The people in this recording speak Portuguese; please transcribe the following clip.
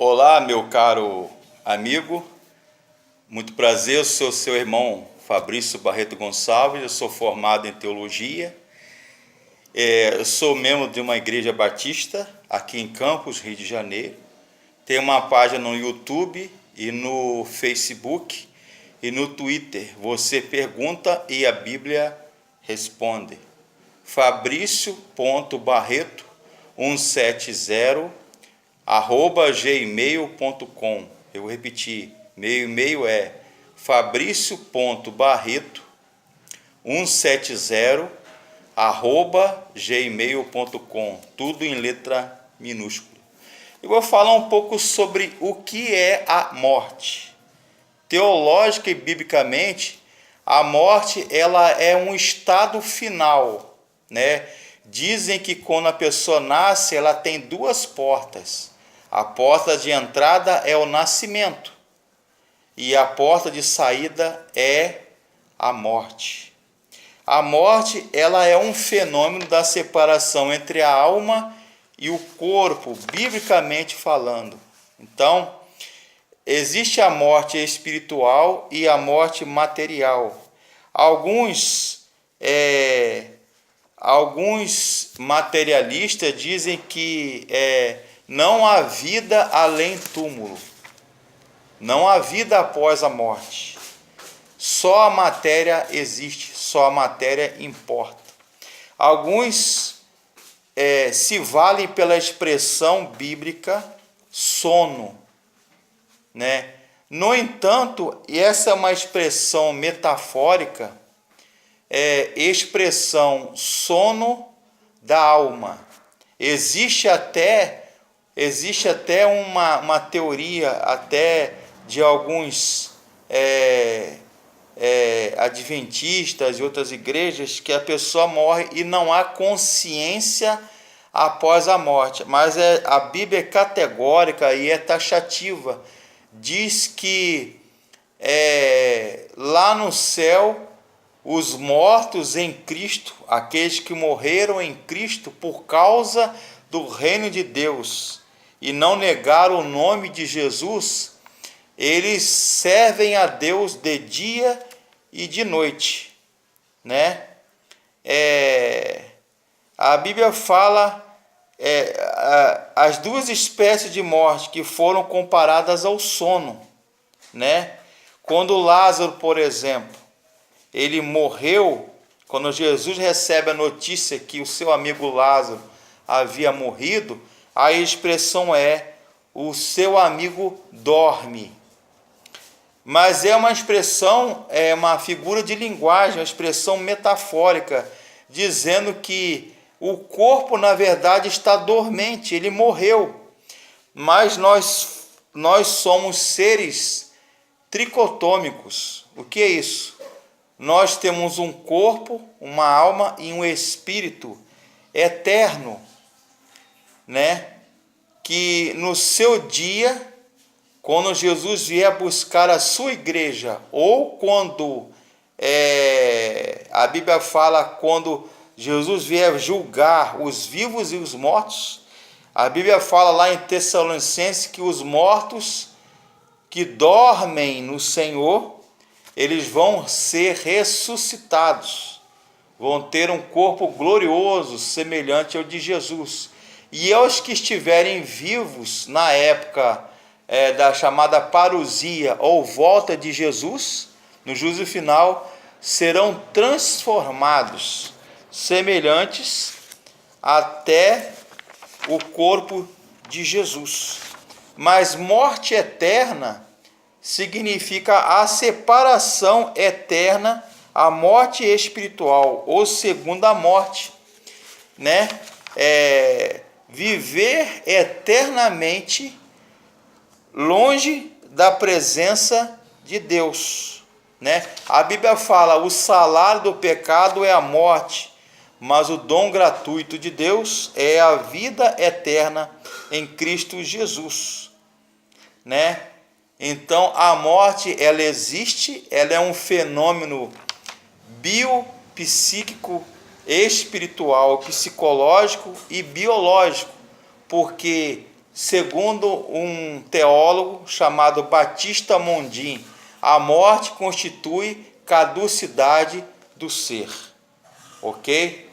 Olá, meu caro amigo, muito prazer, eu sou seu irmão Fabrício Barreto Gonçalves, eu sou formado em teologia, eu sou membro de uma igreja batista aqui em Campos, Rio de Janeiro, tenho uma página no YouTube e no Facebook e no Twitter, você pergunta e a Bíblia responde, fabrício.barreto170 @gmail.com. Eu vou repetir, meu e-mail é fabrício.barreto170 @gmail.com, tudo em letra minúscula. Eu vou falar um pouco sobre o que é a morte. Teológica e biblicamente, a morte ela é um estado final, né? Dizem que quando a pessoa nasce, ela tem duas portas. A porta de entrada é o nascimento e a porta de saída é a morte. A morte, ela é um fenômeno da separação entre a alma e o corpo, biblicamente falando. Então, existe a morte espiritual e a morte material. Alguns materialistas dizem que não há vida além túmulo, não há vida após a morte. Só a matéria existe, só a matéria importa. Alguns se valem pela expressão bíblica sono, né? No entanto, essa é uma expressão metafórica, expressão sono da alma. Existe até uma teoria até de alguns adventistas e outras igrejas que a pessoa morre e não há consciência após a morte. Mas a Bíblia é categórica e é taxativa. Diz que lá no céu os mortos em Cristo, aqueles que morreram em Cristo por causa do reino de Deus e não negaram o nome de Jesus, eles servem a Deus de dia e de noite, né? A Bíblia fala as duas espécies de morte que foram comparadas ao sono, né? Quando Lázaro, por exemplo, ele morreu, quando Jesus recebe a notícia que o seu amigo Lázaro havia morrido, a expressão é: o seu amigo dorme. Mas é uma expressão, é uma figura de linguagem, uma expressão metafórica, dizendo que o corpo, na verdade, está dormente, ele morreu. Mas nós somos seres tricotômicos. O que é isso? Nós temos um corpo, uma alma e um espírito eterno, né? Que no seu dia, quando Jesus vier buscar a sua igreja, ou quando a Bíblia fala quando Jesus vier julgar os vivos e os mortos, a Bíblia fala lá em Tessalonicenses que os mortos que dormem no Senhor, eles vão ser ressuscitados, vão ter um corpo glorioso, semelhante ao de Jesus. E aos que estiverem vivos na época da chamada parousia, ou volta de Jesus, no juízo final, serão transformados, semelhantes até o corpo de Jesus. Mas morte eterna significa a separação eterna, a morte espiritual, ou segunda morte, né? Viver eternamente longe da presença de Deus, né? A Bíblia fala: o salário do pecado é a morte, mas o dom gratuito de Deus é a vida eterna em Cristo Jesus, né? Então a morte, ela existe, ela é um fenômeno biopsíquico, espiritual, psicológico e biológico, porque segundo um teólogo chamado Batista Mondin, a morte constitui caducidade do ser. Ok?